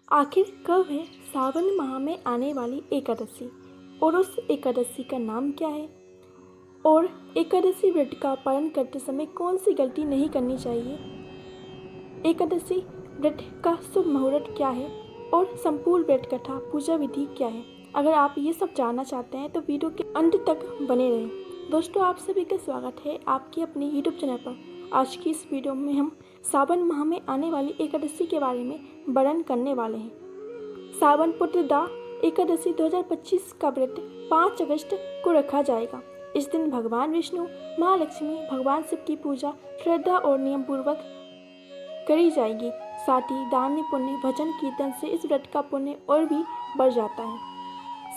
आखिर कब है सावन माह में आने वाली एकादशी और उस एकादशी का नाम क्या है और एकादशी व्रत का पालन करते समय कौन सी गलती नहीं करनी चाहिए। एकादशी व्रत का शुभ मुहूर्त क्या है और संपूर्ण व्रत कथा पूजा विधि क्या है। अगर आप ये सब जानना चाहते हैं तो वीडियो के अंत तक बने रहें। दोस्तों, आप सभी का स्वागत है आपके अपने यूट्यूब चैनल पर। आज की इस वीडियो में हम सावन माह में आने वाली एकादशी के बारे में वर्णन करने वाले हैं। सावन पुत्रदा एकादशी 2025 का व्रत 5 अगस्त को रखा जाएगा। इस दिन भगवान विष्णु, माँ लक्ष्मी, भगवान शिव की पूजा श्रद्धा और नियम पूर्वक करी जाएगी। साथ ही दान पुण्य भजन कीर्तन से इस व्रत का पुण्य और भी बढ़ जाता है।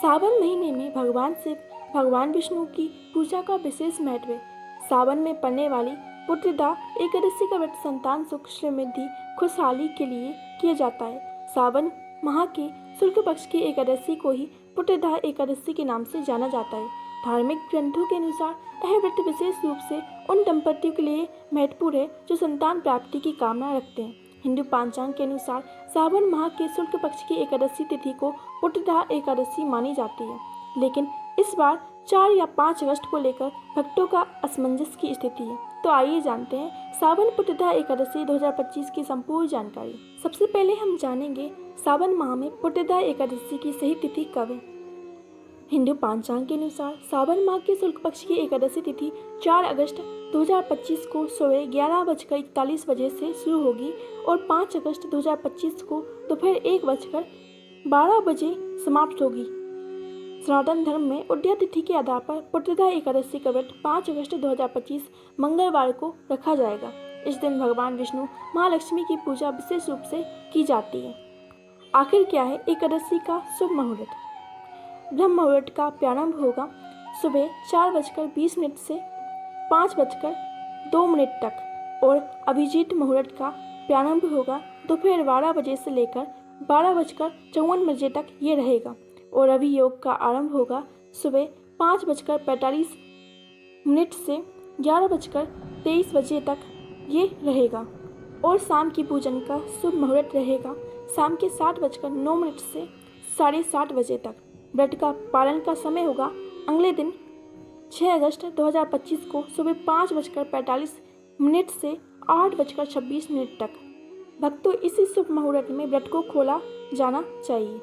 सावन महीने में भगवान शिव, भगवान विष्णु की पूजा का विशेष महत्व है। सावन में पड़ने वाली पुत्रदा एकादशी का व्रत संतान सुख, समृद्धि, खुशहाली के लिए किया जाता है। सावन माह के शुक्ल पक्ष की एकादशी को ही पुत्रदा एकादशी के नाम से जाना जाता है। धार्मिक ग्रंथों के अनुसार यह व्रत विशेष रूप से उन दंपतियों के लिए महत्वपूर्ण है जो संतान प्राप्ति की कामना रखते हैं। हिंदू पंचांग के अनुसार सावन माह के शुक्ल पक्ष की एकादशी तिथि को पुत्रदा एकादशी मानी जाती है, लेकिन इस बार 4 या 5 अगस्त को लेकर भक्तों का असमंजस की स्थिति है। तो आइए जानते हैं सावन पुत्रदा एकादशी 2025 की संपूर्ण जानकारी। सबसे पहले हम जानेंगे सावन माह में पुत्रदा एकादशी की सही तिथि कब है। हिंदू पंचांग के अनुसार सावन माह के शुक्ल पक्ष की एकादशी तिथि 4 अगस्त 2025 को सुबह 11:41 बजे से शुरू होगी और 5 अगस्त 2025 को दोपहर 1:12 बजे समाप्त होगी। सनातन धर्म में उदया तिथि के आधार पर पुत्रदा एकादशी का व्रत 5 अगस्त 2025 मंगलवार को रखा जाएगा। इस दिन भगवान विष्णु, माँ लक्ष्मी की पूजा विशेष रूप से की जाती है। आखिर क्या है एकादशी का शुभ मुहूर्त। ब्रह्म मुहूर्त का प्रारंभ होगा सुबह 4:20 से 5:02 तक और अभिजीत मुहूर्त का प्रारंभ होगा दोपहर 12 बजे से लेकर 12:54 तक ये रहेगा और अभियोग का आरंभ होगा सुबह 5:45 से 11:23 बजे तक ये रहेगा और शाम की पूजन का शुभ मुहूर्त रहेगा शाम के 7:09 से 7:30 बजे तक। व्रत का पालन का समय होगा अगले दिन 6 अगस्त 2025 को सुबह 5:45 से 8:26 तक। भक्तों, इसी शुभ मुहूर्त में व्रत को खोला जाना चाहिए।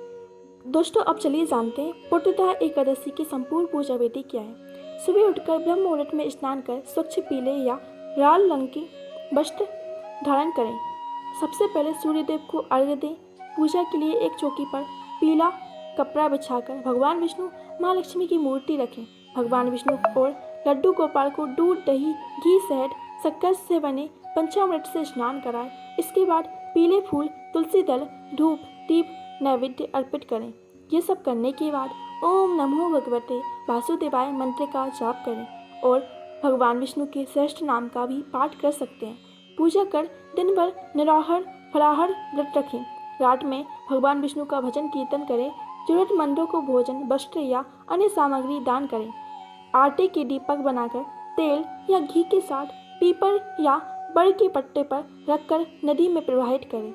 दोस्तों, अब चलिए जानते हैं पुत्रदा एकादशी की संपूर्ण पूजा विधि क्या है। सुबह उठकर ब्रह्म मुहूर्त में स्नान कर स्वच्छ पीले या लाल रंग के वस्त्र धारण करें। सबसे पहले सूर्यदेव को अर्घ्य दें। पूजा के लिए एक चौकी पर पीला कपड़ा बिछाकर भगवान विष्णु, माँ लक्ष्मी की मूर्ति रखें। भगवान विष्णु और लड्डू गोपाल को दूध, दही, घी, शहद, शक्कर से बने पंचामृत से स्नान कराएं। इसके बाद पीले फूल, तुलसी दल, धूप, दीप, नैवेद्य अर्पित करें। ये सब करने के बाद ओम नमो भगवते वासुदेवाय मंत्र का जाप करें और भगवान विष्णु के श्रेष्ठ नाम का भी पाठ कर सकते हैं। पूजा कर दिन भर निराहार फलाहार व्रत रखें। रात में भगवान विष्णु का भजन कीर्तन करें। जरूरतमंदों को भोजन, वस्त्र या अन्य सामग्री दान करें। आटे के दीपक बनाकर तेल या घी के साथ पीपल या बड़ के पत्ते पर रखकर नदी में प्रवाहित करें।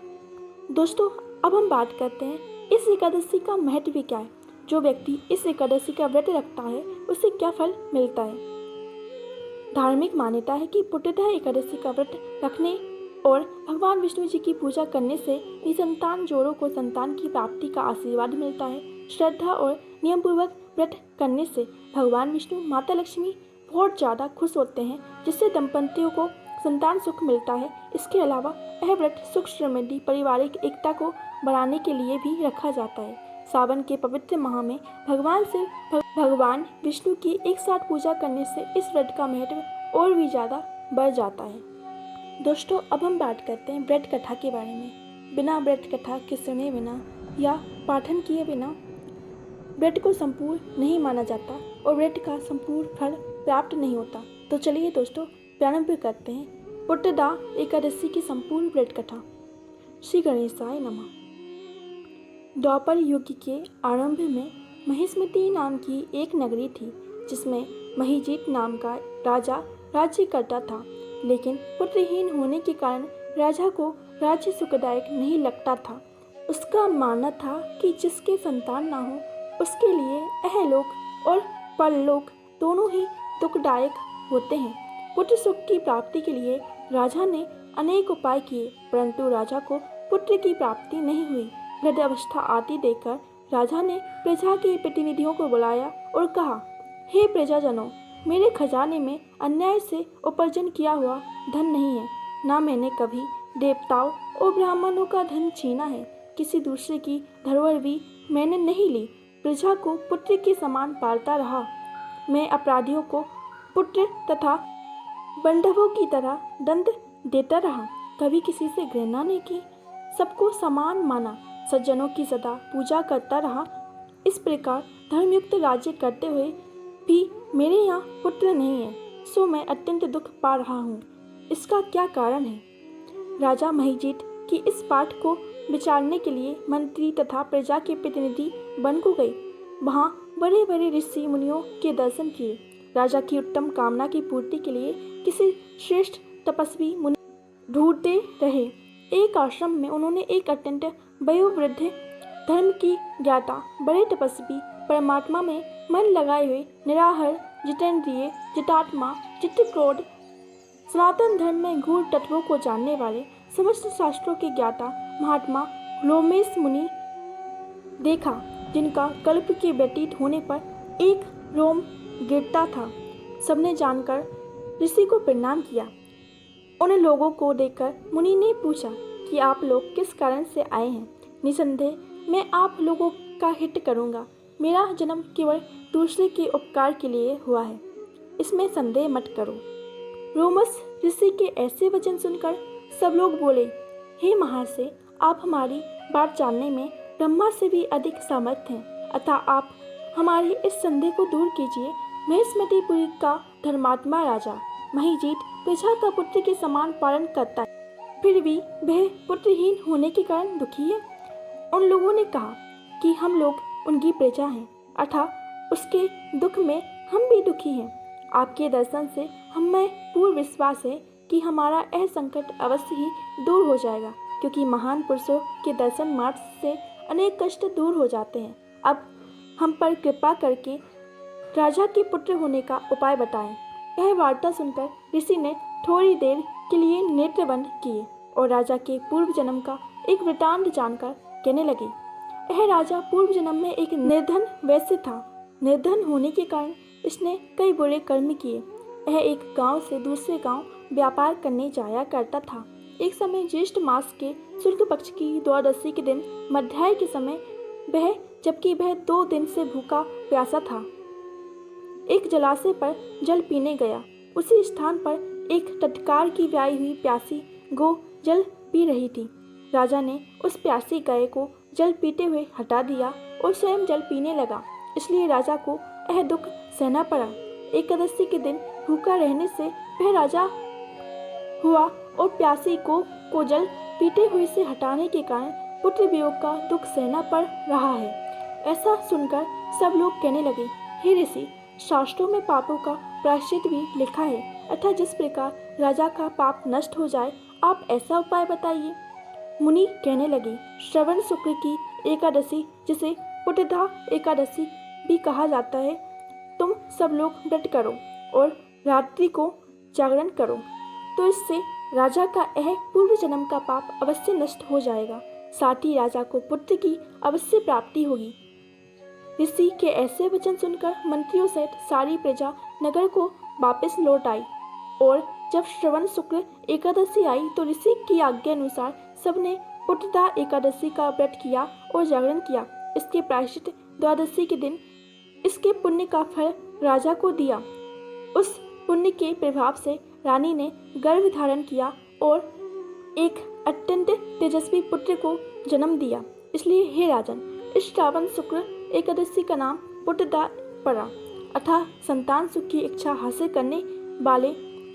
दोस्तों, अब हम बात करते हैं इस एकादशी का महत्व क्या है। जो व्यक्ति इस एकादशी का व्रत रखता है उसे क्या फल मिलता है। धार्मिक मान्यता है कि पुत्रदा एकादशी का व्रत रखने और भगवान विष्णु जी की पूजा करने से निसंतान जोड़ों को संतान की प्राप्ति का आशीर्वाद मिलता है। श्रद्धा और नियम पूर्वक व्रत करने से भगवान विष्णु, माता लक्ष्मी बहुत ज़्यादा खुश होते हैं, जिससे दंपतियों को संतान सुख मिलता है। इसके अलावा यह व्रत सुख, समृद्धि, पारिवारिक एकता को बढ़ाने के लिए भी रखा जाता है। सावन के पवित्र माह में भगवान विष्णु की एक साथ पूजा करने से इस व्रत का महत्व और भी ज़्यादा बढ़ जाता है। दोस्तों, अब हम बात करते हैं व्रत कथा के बारे में। बिना व्रत कथा के सुने बिना या पाठन किए बिना व्रत को संपूर्ण नहीं माना जाता और व्रत का संपूर्ण फल प्राप्त नहीं होता। तो चलिए दोस्तों, प्रारंभ करते हैं पुत्रदा एकादशी की संपूर्ण व्रत कथा। श्री गणेशाय नमः। द्वापर युग के आरंभ में महिष्मति नाम की एक नगरी थी, जिसमें महिजीत नाम का राजा राज्य करता था। लेकिन पुत्रहीन होने के कारण राजा को राज्य सुखदायक नहीं लगता था। उसका मानना था कि जिसके संतान ना हो उसके लिए अहलोक और परलोक दोनों ही दुखदायक होते हैं। पुत्र सुख की प्राप्ति के लिए राजा ने अनेक उपाय किए, परंतु राजा को पुत्र की प्राप्ति नहीं हुई। वृद्धावस्था आती देखकर राजा ने प्रजा के प्रतिनिधियों को बुलाया और कहा, हे प्रजाजनों, मेरे खजाने में अन्याय से उपार्जन किया हुआ धन नहीं है। ना मैंने कभी देवताओं और ब्राह्मणों का धन छीना है। किसी दूसरे की धरोहर भी मैंने नहीं ली। प्रजा को पुत्र के समान पालता रहा। मैं अपराधियों को पुत्र तथा बंधुओं की तरह दंड देता रहा। कभी किसी से घृणा नहीं की, सबको समान माना, सज्जनों की सदा पूजा करता रहा। इस प्रकार धर्मयुक्त राज्य करते हुए भी मेरे यहाँ पुत्र नहीं है, सो मैं अत्यंत दुख पा रहा हूँ। इसका क्या कारण है? राजा महिजीत की इस पाठ को विचारने के लिए मंत्री तथा प्रजा के प्रतिनिधि वन को गए। वहाँ बड़े बड़े ऋषि मुनियों के दर्शन किए। राजा की उत्तम कामना की पूर्ति के लिए किसी श्रेष्ठ तपस्वी मुनि ढूंढते रहे। एक आश्रम में उन्होंने एक अत्यंत वयोवृद्ध धर्म की ज्ञाता बड़े तपस्वी परमात्मा में मन लगाए हुए निराहार जितेंद्रिय जितात्मा चित्तक्रोध सनातन धर्म में गूढ़ तत्वों को जानने वाले समस्त शास्त्रों के ज्ञाता महात्मा लोमेश मुनि देखा, जिनका कल्प के व्यतीत होने पर एक रोम गिरता था। सबने जानकर ऋषि को प्रणाम किया। उन लोगों को देखकर मुनि ने पूछा कि आप लोग किस कारण से आए हैं। निसंदेह मैं आप लोगों का हित करूंगा। मेरा जन्म केवल दूसरे के उपकार के लिए हुआ है, इसमें संदेह मत करो। रोमस ऋषि के ऐसे वचन सुनकर सब लोग बोले, हे महर्षि, आप हमारी बात जानने में ब्रह्मा से भी अधिक समर्थ हैं, अतः आप हमारे इस संदेह को दूर कीजिए। महेश्मतिपुरी का धर्मात्मा राजा महिजीत प्रजा का पुत्र के समान पालन करता है, फिर भी वह पुत्रहीन होने के कारण दुखी है। उन लोगों ने कहा कि हम लोग उनकी प्रजा हैं, अतः उसके दुख में हम भी दुखी हैं। आपके दर्शन से हमें पूर्ण विश्वास है कि हमारा यह संकट अवश्य ही दूर हो जाएगा, क्योंकि महान पुरुषों के दर्शन मात्र से अनेक कष्ट दूर हो जाते हैं। अब हम पर कृपा करके राजा के पुत्र होने का उपाय बताएं। यह वार्ता सुनकर ऋषि ने थोड़ी देर के लिए नेत्र बंद किए और राजा के पूर्व जन्म का एक वृतांत जानकर कहने लगे। यह राजा पूर्व जन्म में एक निर्धन वैश्य था। निर्धन होने के कारण इसने कई बुरे कर्म किए। यह एक गांव से दूसरे गांव व्यापार करने जाया करता था। एक समय ज्येष्ठ मास के शुक्ल पक्ष की द्वादशी के दिन मध्याह्न के समय जबकि वह 2 दिन से भूखा प्यासा था, एक जलाशय पर जल पीने गया। उसी स्थान पर एक टटकार की ब्याई हुई प्यासी गौ जल पी रही थी। राजा ने उस प्यासी गाय को जल पीते हुए हटा दिया और स्वयं जल पीने लगा। इसलिए राजा को यह दुख सहना पड़ा। एकादशी के दिन भूखा रहने से वह राजा हुआ और प्यासी को जल पीते हुए से हटाने के कारण पुत्र वियोग का दुख सहना पड़ रहा है। ऐसा सुनकर सब लोग कहने लगे, हे ऋषि, शास्त्रों में पापों का प्रायश्चित भी लिखा है, अतः जिस प्रकार राजा का पाप नष्ट हो जाए आप ऐसा उपाय बताइए। मुनि कहने लगे, श्रवण शुक्र की एकादशी, जिसे पुत्रदा एकादशी भी कहा जाता है, तुम सब लोग व्रत करो और रात्रि को जागरण करो, तो इससे राजा का यह पूर्व जन्म का पाप अवश्य नष्ट हो जाएगा। साथ ही राजा को पुत्र की अवश्य प्राप्ति होगी। ऋषि के ऐसे वचन सुनकर मंत्रियों सहित सारी प्रजा नगर को वापस लौट आई और जब श्रवण शुक्ल एकादशी आई तो ऋषि की आज्ञा अनुसार सबने पुत्रदा एकादशी का व्रत किया और जागरण किया। इसके प्रायश्चित द्वादशी के दिन इसके पुण्य का फल राजा को दिया। उस पुण्य के प्रभाव से रानी ने गर्भ धारण किया और एक अत्यंत तेजस्वी पुत्र को जन्म दिया। इसलिए हे राजन, इस श्रावण शुक्ल एकादशी का नाम पुत्रदा पड़ा। अतः संतान सुख की इच्छा हासिल करने वाले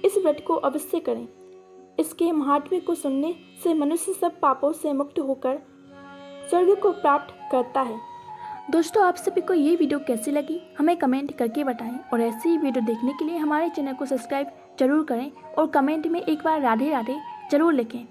इस व्रत को अवश्य करें। इसके महात्म्य को सुनने से मनुष्य सब पापों से मुक्त होकर स्वर्ग को प्राप्त करता है। दोस्तों, आप सभी को ये वीडियो कैसी लगी हमें कमेंट करके बताएं और ऐसी ही वीडियो देखने के लिए हमारे चैनल को सब्सक्राइब जरूर करें और कमेंट में एक बार राधे राधे जरूर लिखें।